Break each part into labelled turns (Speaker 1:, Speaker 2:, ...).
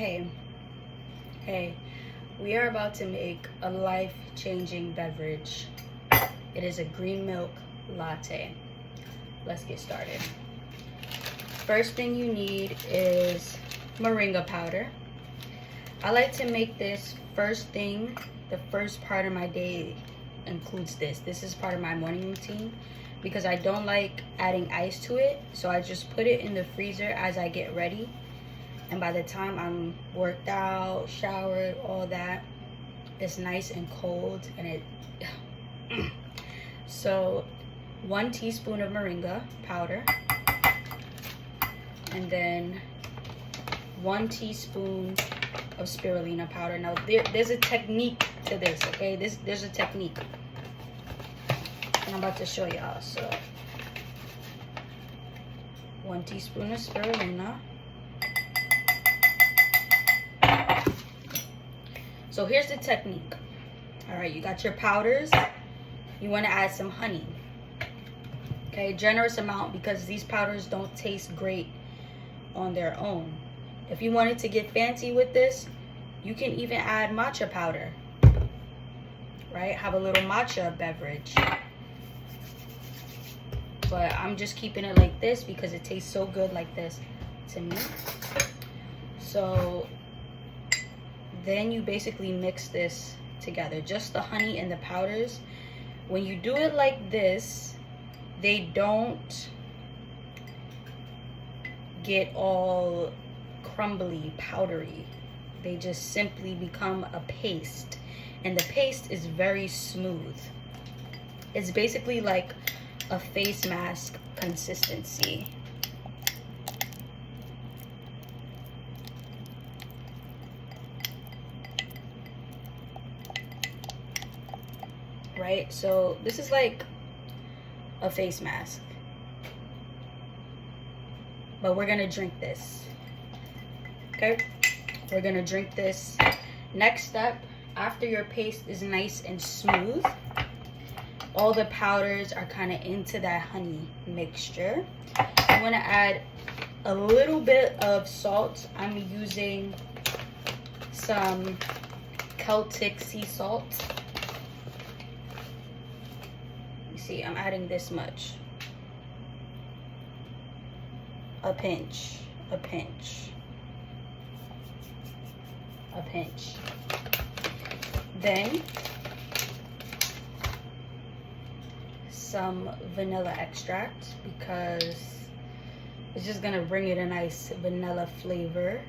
Speaker 1: Hey, hey, we are about to make a life-changing beverage. It is a green milk latte. Let's get started. First thing you need is moringa powder. I like to make this first thing. The first part of my day includes this. This is part of my morning routine because I don't like adding ice to it. So I just put it in the freezer as I get ready. And by the time I'm worked out, showered, all that, it's nice and cold. And it so 1 teaspoon of moringa powder, and then 1 teaspoon of spirulina powder. Now there's a technique to this, okay? There's a technique, and I'm about to show y'all. So 1 teaspoon of spirulina. So here's the technique. All right, you got your powders. You want to add some honey. Okay, generous amount because these powders don't taste great on their own. If you wanted to get fancy with this, you can even add matcha powder. Right? Have a little matcha beverage. But I'm just keeping it like this because it tastes so good like this to me. So then you basically mix this together, just the honey and the powders. When you do it like this, they don't get all crumbly, powdery. They just simply become a paste, and the paste is very smooth. It's basically like a face mask consistency. Right? So this is like a face mask. But we're gonna drink this. Okay? We're gonna drink this. Next step, after your paste is nice and smooth, all the powders are kind of into that honey mixture. I'm gonna add a little bit of salt. I'm using some Celtic sea salt. See, I'm adding this much. A pinch, a pinch, a pinch. Then some vanilla extract because it's just gonna bring it a nice vanilla flavor.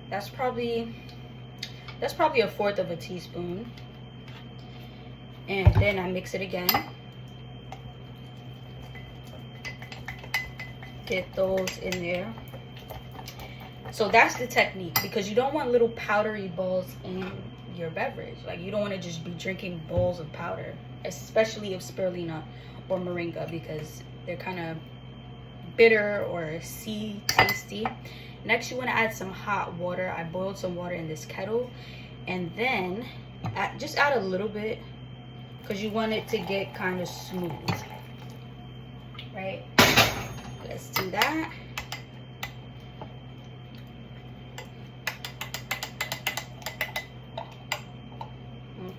Speaker 1: That's probably 1/4 of a teaspoon. And then I mix it again. Get those in there. So that's the technique, because you don't want little powdery balls in your beverage. Like, you don't want to just be drinking bowls of powder, especially of spirulina or moringa, because they're kind of bitter or sea tasty. Next, you want to add some hot water. I boiled some water in this kettle, and then just add a little bit, because you want it to get kind of smooth, right? Let's do that.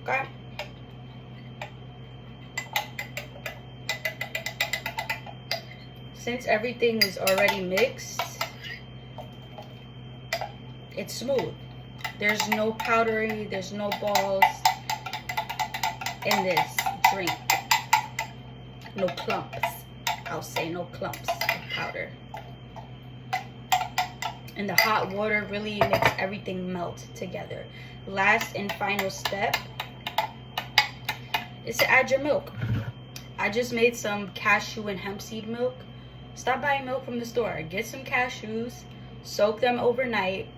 Speaker 1: Okay. Since everything is already mixed, it's smooth. There's no powdery, there's no balls in this drink. No clumps. I'll say no clumps of powder. And the hot water really makes everything melt together. Last and final step is to add your milk. I just made some cashew and hemp seed milk. Stop buying milk from the store. Get some cashews, soak them overnight,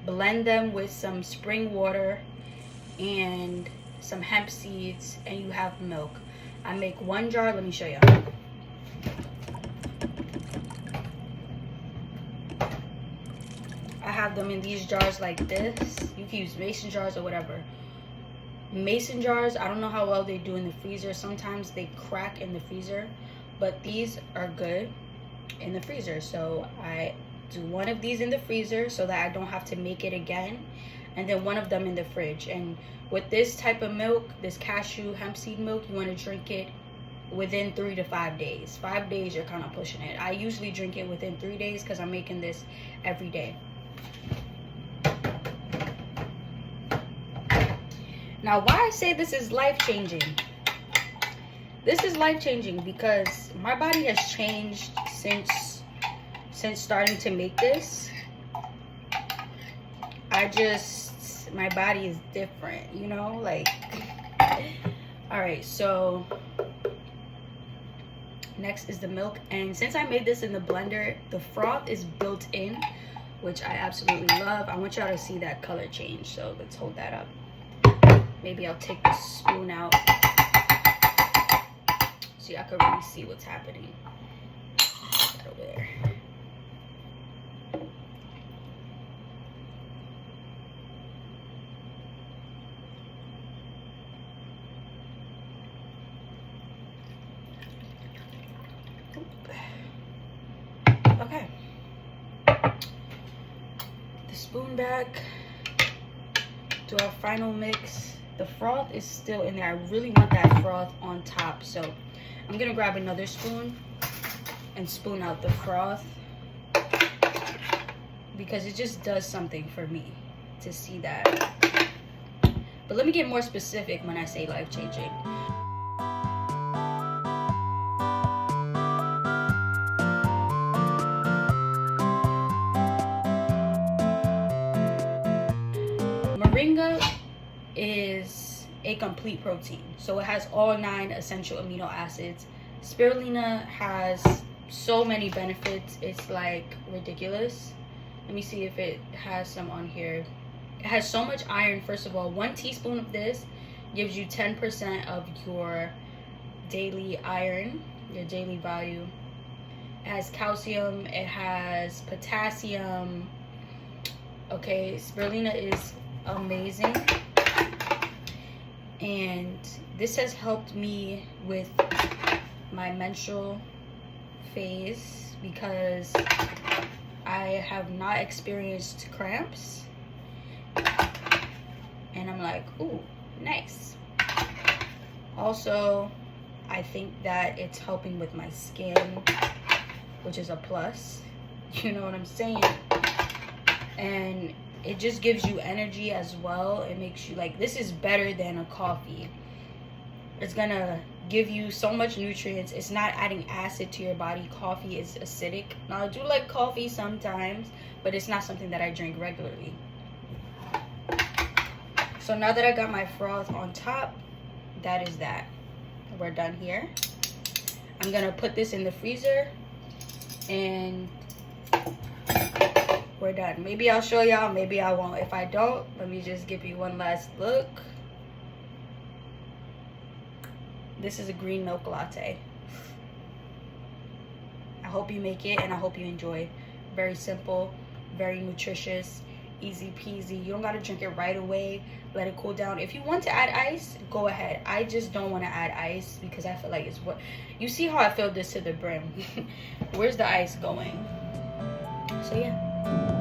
Speaker 1: blend them with some spring water and some hemp seeds, and you have milk. I make 1 jar. Let me show you. I have them in these jars like this. You can use mason jars or whatever. Mason jars, I don't know how well they do in the freezer. Sometimes they crack in the freezer, but these are good in the freezer. So I do one of these in the freezer so that I don't have to make it again, and then one of them in the fridge. And with this type of milk, this cashew hemp seed milk, you want to drink it within 3 to 5 days. 5 days, you're kind of pushing it. I usually drink it within 3 days because I'm making this every day. Now, why I say this is life-changing? This is life-changing because my body has changed since starting to make this. My body is different, you know, like. All right, so next is the milk, and since I made this in the blender, the froth is built in, which I absolutely love. I want y'all to see that color change, so let's hold that up. Maybe I'll take the spoon out so y'all can really see what's happening. Put that over there. Okay. The spoon back. Do our final mix. The froth is still in there. I really want that froth on top, so I'm gonna grab another spoon and spoon out the froth because it just does something for me to see that. But let me get more specific when I say life-changing. Moringa is a complete protein, so it has all 9 essential amino acids. Spirulina has so many benefits, it's like ridiculous. Let me see if it has some on here. It has so much iron. First of all, 1 teaspoon of this gives you 10% of your daily iron, your daily value. It has calcium, it has potassium. Okay, spirulina is amazing, and this has helped me with my menstrual phase because I have not experienced cramps, and I'm like, ooh, nice. Also, I think that it's helping with my skin, which is a plus, you know what I'm saying? And it just gives you energy as well. It makes you like, this is better than a coffee. It's gonna give you so much nutrients. It's not adding acid to your body. Coffee is acidic. Now, I do like coffee sometimes, but it's not something that I drink regularly. So now that I got my froth on top, that is that. We're done here. I'm gonna put this in the freezer and we're done. Maybe I'll show y'all, maybe I won't. If I don't, let me just give you one last look. This is a green milk latte. I hope you make it and I hope you enjoy. Very simple, very nutritious, easy peasy. You don't gotta drink it right away. Let it cool down. If you want to add ice, go ahead. I just don't want to add ice because I feel like it's what you see how I filled this to the brim. Where's the ice going? So yeah.